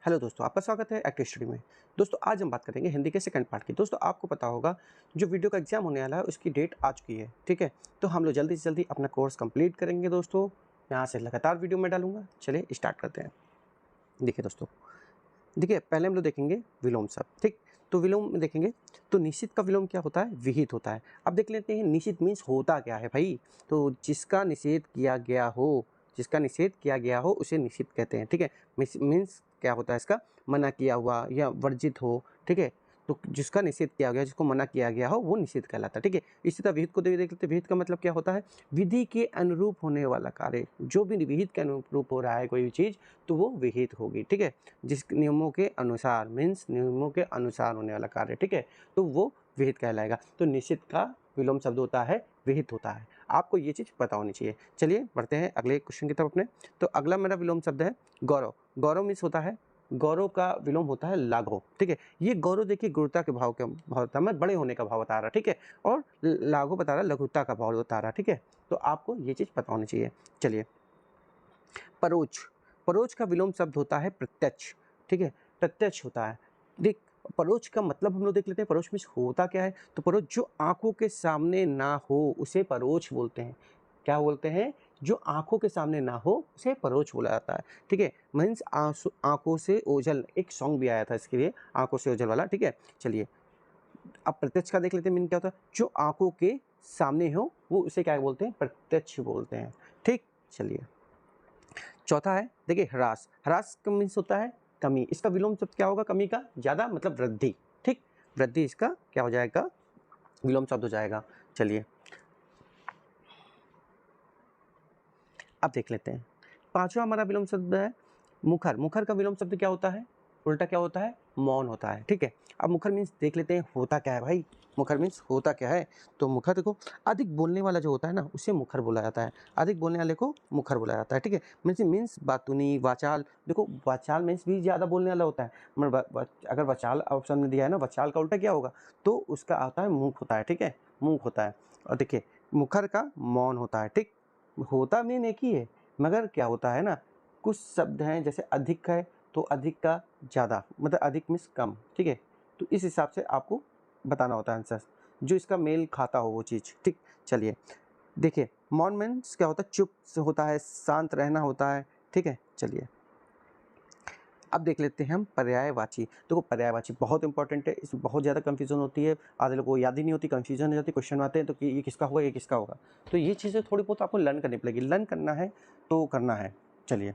Hello दोस्तों, आपका स्वागत है एक्टिव स्टडी में। दोस्तों आज हम बात करेंगे हिंदी के सेकंड पार्ट की। दोस्तों आपको पता होगा जो वीडियो का एग्जाम होने वाला है उसकी डेट आ चुकी है, ठीक है। तो हम लोग जल्दी से जल्दी अपना कोर्स कंप्लीट करेंगे दोस्तों। यहाँ से लगातार वीडियो में डालूंगा। चलिए स्टार्ट करते हैं। देखिए दोस्तों, देखिए पहले हम लोग देखेंगे विलोम शब्द, ठीक। तो विलोम में देखेंगे तो निश्चित का विलोम क्या होता है? विहित होता है। अब देख लेते हैं निश्चित मीन्स होता क्या है भाई। तो जिसका निषेध किया गया हो, जिसका निषेध किया गया हो उसे निषिद्ध कहते हैं, ठीक है। मीन्स क्या होता है इसका? मना किया हुआ या वर्जित हो, ठीक है। तो जिसका निषेध किया गया, जिसको मना किया गया हो वो निषिद्ध कहलाता है, ठीक है। इसी तरह विहित को देख लेते हैं। विहित का मतलब क्या होता है? विधि के अनुरूप होने वाला कार्य। जो भी विहित के अनुरूप हो रहा है कोई भी चीज़ तो वो विहित होगी, ठीक है। जिस नियमों के अनुसार, मीन्स नियमों के अनुसार होने वाला कार्य, ठीक है, तो वो विहित कहलाएगा। तो निश्चित का विलोम शब्द होता है विहित होता है। आपको ये चीज़ पता होनी चाहिए। चलिए बढ़ते हैं अगले क्वेश्चन की तरफ अपने। तो अगला मेरा विलोम शब्द है गौरव। गौरव मीन्स होता है, गौरव का विलोम होता है लाघव, ठीक है। ये गौरव देखिए गुरुता के भाव का भाव होता है, मैं बड़े होने का भाव बता रहा, ठीक है। और लाघव बता रहा लघुता का भाव बता रहा, ठीक है। तो आपको ये चीज़ पता होनी चाहिए। चलिए परोक्ष, परोक्ष का विलोम शब्द होता है प्रत्यक्ष, ठीक है। प्रत्यक्ष होता है। देख परोक्ष का मतलब हम लोग देख लेते हैं। परोक्ष मीन्स होता क्या है? तो परोक्ष जो आंखों के सामने ना हो उसे परोक्ष बोलते हैं। क्या बोलते हैं? जो आंखों के सामने ना हो उसे परोक्ष बोला जाता है, ठीक है। मीन्स आंखों से ओझल, एक सॉन्ग भी आया था इसके लिए, आंखों से ओझल वाला, ठीक है। चलिए अब प्रत्यक्ष का देख लेते हैं। मीन क्या होता है? जो आंखों के सामने हो वो उसे क्या बोलते हैं? प्रत्यक्ष बोलते हैं, ठीक। चलिए चौथा है, देखिए ह्रास। ह्रास का मीन्स होता है कमी। इसका विलोम शब्द क्या होगा? कमी का, ज़्यादा मतलब वृद्धि, ठीक। वृद्धि इसका क्या हो जाएगा? विलोम शब्द हो जाएगा। चलिए अब देख लेते हैं। पांचवा हमारा विलोम शब्द है मुखर। मुखर का विलोम शब्द क्या होता है? उल्टा क्या होता है? मौन होता है, ठीक है। अब मुखर मीन्स देख लेते हैं होता क्या है भाई। मुखर मीन्स होता क्या है? तो मुखर देखो, अधिक बोलने वाला जो होता है ना उसे मुखर बोला जाता है। अधिक बोलने वाले को मुखर बोला जाता है, ठीक है। मीन्स बातूनी, वाचाल। देखो वाचाल मीन्स भी ज़्यादा बोलने वाला होता है। अगर वाचाल ऑप्शन में दिया है ना, वाचाल का उल्टा क्या होगा? तो उसका आता है मूक होता है, ठीक है। मूक होता है। और देखिए मुखर का मौन होता है, ठीक। होता मीन एक ही है, मगर क्या होता है ना, कुछ शब्द हैं जैसे अधिक है तो अधिक का ज़्यादा, मतलब अधिक मीन्स कम, ठीक है। तो इस हिसाब से आपको बताना होता है आंसर, जो इसका मेल खाता हो वो चीज़, ठीक। चलिए देखिए मौन मीन्स क्या होता है? चुप से होता है, शांत रहना होता है, ठीक है। चलिए अब देख लेते हैं हम पर्यायवाची। देखो पर्यायवाची बहुत इंपॉर्टेंट है, इसमें बहुत ज़्यादा कंफ्यूजन होती है। आधे लोगों को याद ही नहीं होती, कंफ्यूजन हो जाती है, क्वेश्चन आते हैं तो कि ये किसका होगा, ये किसका होगा। तो ये चीज़ें थोड़ी बहुत आपको लर्न करनी पड़ेगी। लर्न करना है तो करना है। चलिए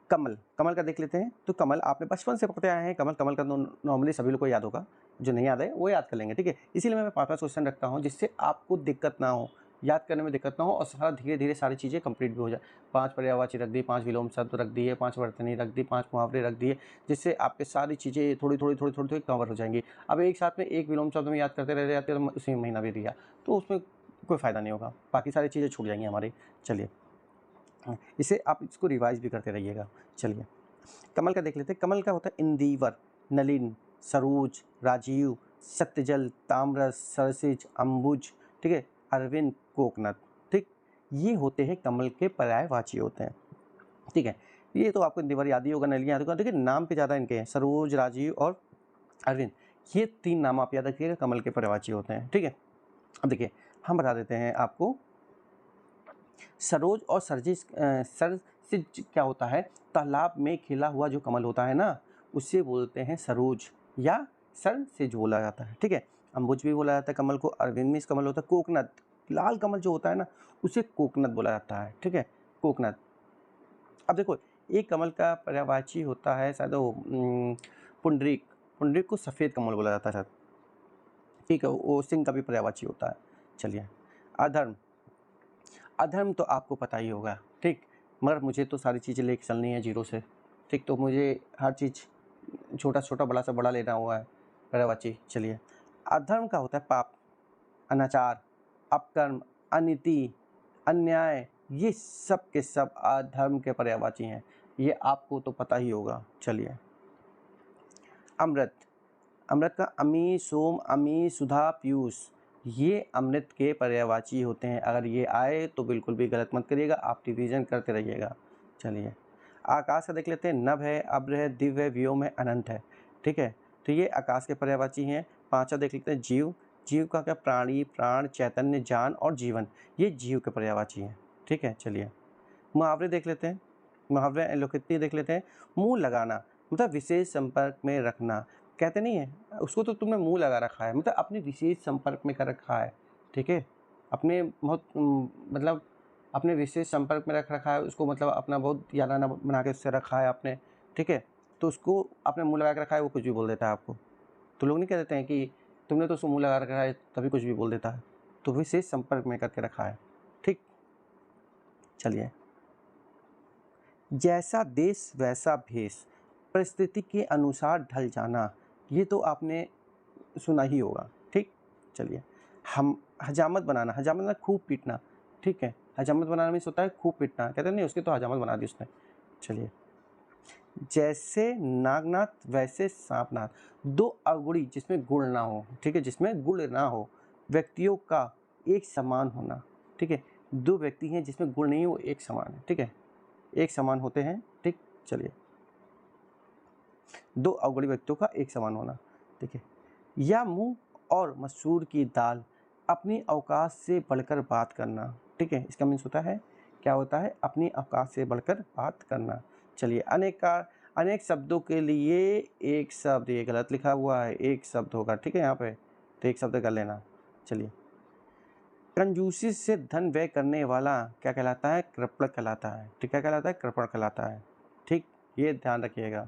कमल, कमल का देख लेते हैं। तो कमल आपने बचपन से पढ़ते आए हैं। कमल, कमल का नॉर्मली सभी लोग को याद होगा। जो नहीं याद है वो याद कर लेंगे, ठीक है। इसीलिए मैं 5-5 क्वेश्चन रखता हूँ जिससे आपको दिक्कत ना हो, याद करने में दिक्कत ना हो और सारा धीरे धीरे सारी चीज़ें कंप्लीट भी हो जाए। 5 पर्यायवाची रख दी, 5 विलोम शब्द रख दिए, 5 वर्तनी रख दी, 5 मुहावरे रख दिए, जिससे आपके सारी चीज़ें थोड़ी कवर हो जाएंगी। अब एक साथ में एक विलोम शब्द में याद करते रह जाते तो उसी में महीना भी दिया तो उसमें कोई फ़ायदा नहीं होगा, बाकी सारी चीज़ें छूट जाएंगी हमारी। चलिए इसे आप इसको रिवाइज भी करते रहिएगा। चलिए कमल का देख लेते हैं। कमल का होता है इंदिवर, नलिन, सरोज, राजीव, सत्यजल, ताम्रस, सरसिज, अंबुज, ठीक है, अरविंद, कोकनद, ठीक। ये होते हैं कमल के पर्यायवाची होते हैं, ठीक है। ये तो आपको इंदिवर याद ही होगा, नलिनी याद होगा। देखिए नाम पे ज़्यादा इनके हैं, सरोज, राजीव और अरविंद। ये 3 नाम आप याद रखिएगा, कमल के पर्यायवाची होते हैं, ठीक है। अब देखिए हम बता देते हैं आपको सरोज और सरसिज क्या होता है? तालाब में खिला हुआ जो कमल होता है ना उसे बोलते हैं सरोज या सरसिज बोला जाता है, ठीक है। अम्बुज भी बोला जाता है कमल को। अरविंद में कमल होता है। कोकनद, लाल कमल जो होता है ना उसे कोकनद बोला जाता है, ठीक है, कोकनद। अब देखो एक कमल का पर्यायवाची होता है शायद वो पुंडरीक। पुंडरीक को सफ़ेद कमल बोला जाता है शायद, ठीक है। वो सिंह का भी पर्यायवाची होता है। चलिए अधर्म, अधर्म तो आपको पता ही होगा, ठीक। मगर मुझे तो सारी चीज़ें लेके चलनी है जीरो से, ठीक। तो मुझे हर चीज़ छोटा छोटा बड़ा से बड़ा लेना हुआ है पर्यायवाची। चलिए अधर्म का होता है पाप, अनाचार, अपकर्म, अनीति, अन्याय। ये सब के सब अधर्म के पर्यायवाची हैं, ये आपको तो पता ही होगा। चलिए अमृत, अमृत का अमी, सोम, अमी, सुधा, पीयूष, ये अमृत के पर्यायवाची होते हैं। अगर ये आए तो बिल्कुल भी गलत मत करिएगा, आप रिवीजन करते रहिएगा। चलिए आकाश का देख लेते हैं, नभ है, अब्र है, दिव्य है, व्योम है, अनंत है, ठीक है। तो ये आकाश के पर्यायवाची हैं। पांचवा देख लेते हैं, जीव। जीव का क्या, प्राणी, प्राण, चैतन्य, जान और जीवन, ये जीव के पर्यायवाची हैं, ठीक है। चलिए मुहावरे देख लेते हैं, मुहावरे लोकोक्ति देख लेते हैं। मुंह लगाना मतलब विशेष संपर्क में रखना, कहते नहीं है उसको तो तुमने मुंह लगा रखा है, मतलब अपने विशेष संपर्क में कर रखा है, ठीक है। अपने बहुत मतलब अपने विशेष संपर्क में रख रखा है उसको, मतलब अपना बहुत याराना बना के उससे रखा है आपने, ठीक है। तो उसको आपने मुंह लगा के रखा है, वो कुछ भी बोल देता है आपको। तो लोग नहीं कह देते हैं कि तुमने तो उसको मुंह लगा रखा है तभी कुछ भी बोल देता है, तो विशेष संपर्क में करके रखा है, ठीक। चलिए, जैसा देश वैसा भेष, परिस्थिति के अनुसार ढल जाना, ये तो आपने सुना ही होगा, ठीक। चलिए, हम हजामत बनाना, हजामत मतलब खूब पीटना, ठीक है। हजामत बनाना मीन्स होता है खूब पीटना, कहते नहीं उसकी तो हजामत बना दी उसने। चलिए, जैसे नागनाथ वैसे सांपनाथ, दो अवगुणी जिसमें गुण ना हो, ठीक है, जिसमें गुण ना हो, व्यक्तियों का एक समान होना, ठीक है। दो व्यक्ति हैं जिसमें गुण नहीं हो, एक समान है, ठीक है, एक समान होते हैं, ठीक। चलिए, दो अवगुणी व्यक्तियों का एक समान होना, ठीक है। या मूंग और मसूर की दाल, अपनी औकात से बढ़कर बात करना, ठीक है। इसका मीन्स होता है, क्या होता है, अपनी औकात से बढ़कर बात करना। चलिए, अनेक शब्दों के लिए एक शब्द, ये गलत लिखा हुआ है, एक शब्द होगा, ठीक है यहाँ पे, तो एक शब्द कर लेना। चलिए, कंजूसी से धन व्यय करने वाला क्या कहलाता है, कृपण कहलाता है, ठीक, क्या कहलाता है, कृपण कहलाता है, ठीक, ये ध्यान रखिएगा।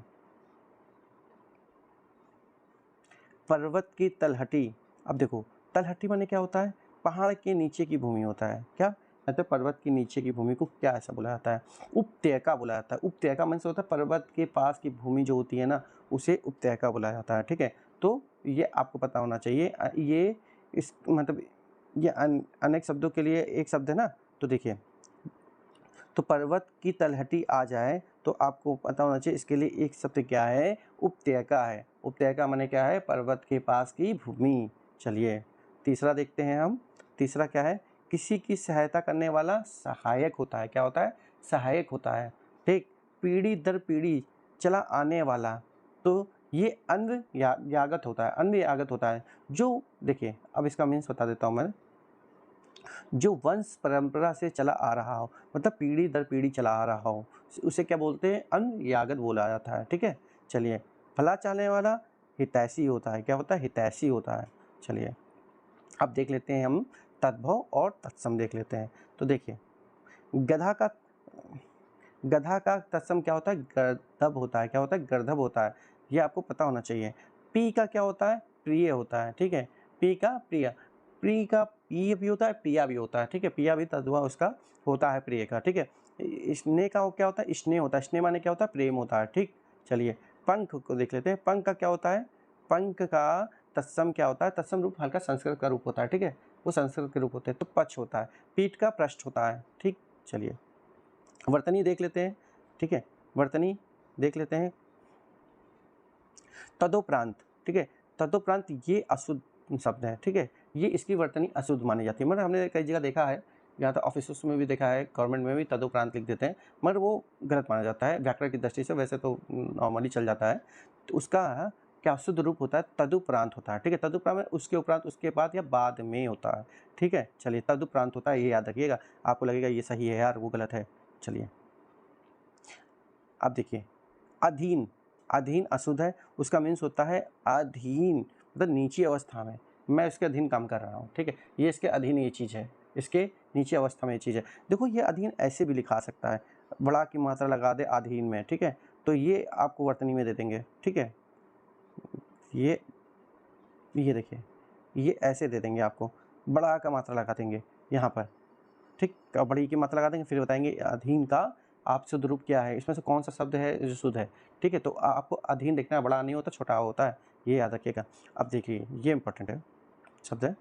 पर्वत की तलहटी, अब देखो तलहटी माने क्या होता है, पहाड़ के नीचे की भूमि होता है, क्या मतलब पर्वत के नीचे की भूमि को क्या ऐसा बोला जाता है, उपत्यका बोला जाता है। उपत्यका मन से होता है पर्वत के पास की भूमि जो होती है ना, उसे उपत्यका बोला जाता है, ठीक है। तो ये आपको पता होना चाहिए। ये इस मतलब ये अनेक शब्दों के लिए एक शब्द है ना, तो देखिए, तो पर्वत की तलहटी आ जाए तो आपको पता होना चाहिए इसके लिए एक शब्द क्या है, उपत्यका है। उपत्यका माने क्या है, पर्वत के पास की भूमि। चलिए, तीसरा देखते हैं हम। तीसरा क्या है, किसी की सहायता करने वाला सहायक होता है, क्या होता है, सहायक होता है, ठीक। पीढ़ी दर पीढ़ी चला आने वाला, तो ये अन्य यागत होता है, अन्य यागत होता है। जो देखिए, अब इसका मीन्स बता देता हूँ मैं, जो वंश परंपरा से चला आ रहा हो, मतलब पीढ़ी दर पीढ़ी चला आ रहा हो, उसे क्या बोलते हैं, अन्यागत बोला जाता है, ठीक है। चलिए, भला चाहने वाला हितैषी होता है, क्या होता है, हितैषी होता है। चलिए, अब देख लेते हैं हम तद्भव और तत्सम देख लेते हैं। तो देखिए, गधा का गधा का तत्सम क्या होता है, गर्दभ होता है, क्या होता है, गर्दभ होता है, ये आपको पता होना चाहिए। पी का क्या होता है, प्रिय होता है, ठीक है, पी का प्रिय, प्रिय का पी भी होता है, प्रिया भी होता है, ठीक है, प्रिया भी तद्भव उसका होता है प्रिय का, ठीक है। स्नेह का क्या होता है, स्नेह होता है, स्नेह माने क्या होता है, प्रेम होता है, ठीक। चलिए, पंख को देख लेते हैं। पंख का क्या होता है, पंख का तत्सम क्या होता है, तत्सम रूप हल्का संस्कृत का रूप होता है, ठीक है, वो संस्कृत के रूप होते हैं। तो पक्ष होता है, पीठ का पृष्ठ होता है, ठीक। चलिए, वर्तनी देख लेते हैं, ठीक है, वर्तनी देख लेते हैं। तदोपरांत, ठीक है, तदोपरांत ये अशुद्ध शब्द है, ठीक है, ये इसकी वर्तनी अशुद्ध मानी जाती है। मगर हमने कई जगह देखा है, यहाँ तो ऑफिस में भी देखा है, गवर्नमेंट में भी तदोपरांत लिख देते हैं, मगर वो गलत माना जाता है व्याकरण की दृष्टि से। वैसे तो नॉर्मली चल जाता है, तो उसका क्या शुद्ध रूप होता है, तदुपरांत होता है, ठीक है। तदुपरांत में उसके उपरांत, उसके बाद या बाद में होता है, ठीक है। चलिए, तदुपरांत होता है, ये याद रखिएगा। आपको लगेगा ये सही है यार, वो गलत है। चलिए, अब देखिए, अधीन, अधीन अशुद्ध है, उसका मीन्स होता है अधीन, मतलब नीची अवस्था में, मैं इसके अधीन काम कर रहा हूँ, ठीक है, ये इसके अधीन ये चीज़ है, इसके नीची अवस्था में ये चीज़ है। देखो, ये अधीन ऐसे भी लिखा सकता है, बड़ा की मात्रा लगा दे अधीन में, ठीक है, तो ये आपको वर्तनी में दे देंगे, ठीक है। ये देखिए, ये ऐसे दे देंगे आपको, बड़ा का मात्रा लगा देंगे यहाँ पर, ठीक, बड़ी की मात्रा लगा देंगे, फिर बताएंगे अधीन का आप शुद्ध रूप क्या है, इसमें से कौन सा शब्द है जो शुद्ध है, ठीक है। तो आपको अधीन देखना है, बड़ा नहीं होता, छोटा होता है, ये याद रखिएगा। अब देखिए, ये इंपॉर्टेंट है शब्द है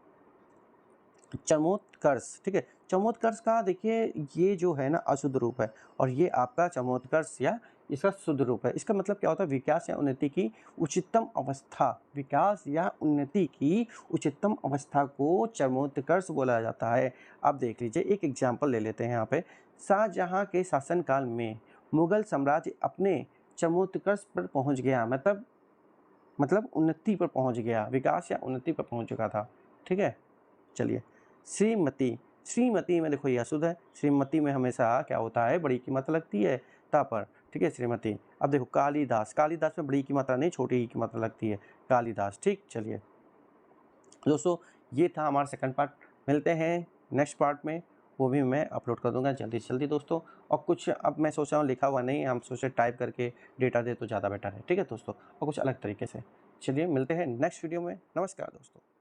चमोत्कर्ष, ठीक है। चमोत्कर्ष का देखिए, ये जो है ना अशुद्ध रूप है, और ये आपका चमोत्कर्ष या इसका शुद्ध रूप है। इसका मतलब क्या होता है, विकास या उन्नति की उच्चतम अवस्था, विकास या उन्नति की उच्चतम अवस्था को चमोत्कर्ष बोला जाता है। अब देख लीजिए, एक एग्जाम्पल ले लेते हैं यहाँ पे। शाहजहाँ के शासनकाल में मुगल साम्राज्य अपने चरमोत्कर्ष पर पहुंच गया, मतलब उन्नति पर पहुंच गया, विकास या उन्नति पर पहुंच चुका था। ठीक है, चलिए। श्रीमती, श्रीमती में देखो ये अशुद्ध है, श्रीमती में हमेशा क्या होता है, बड़ी की मात्रा लगती है ता पर। ठीक है, श्रीमती। अब देखो कालिदास, कालिदास में बड़ी की मात्रा नहीं, छोटी की मात्रा लगती है, कालिदास। ठीक, चलिए दोस्तों, ये था हमारा सेकंड पार्ट। मिलते हैं नेक्स्ट पार्ट में, वो भी मैं अपलोड कर दूंगा जल्दी से जल्दी दोस्तों। और कुछ अब मैं सोच रहा हूँ लिखा हुआ नहीं, हम सोचे टाइप करके डेटा दे तो ज़्यादा बेटर है। ठीक है दोस्तों, और कुछ अलग तरीके से। चलिए मिलते हैं नेक्स्ट वीडियो में। नमस्कार दोस्तों।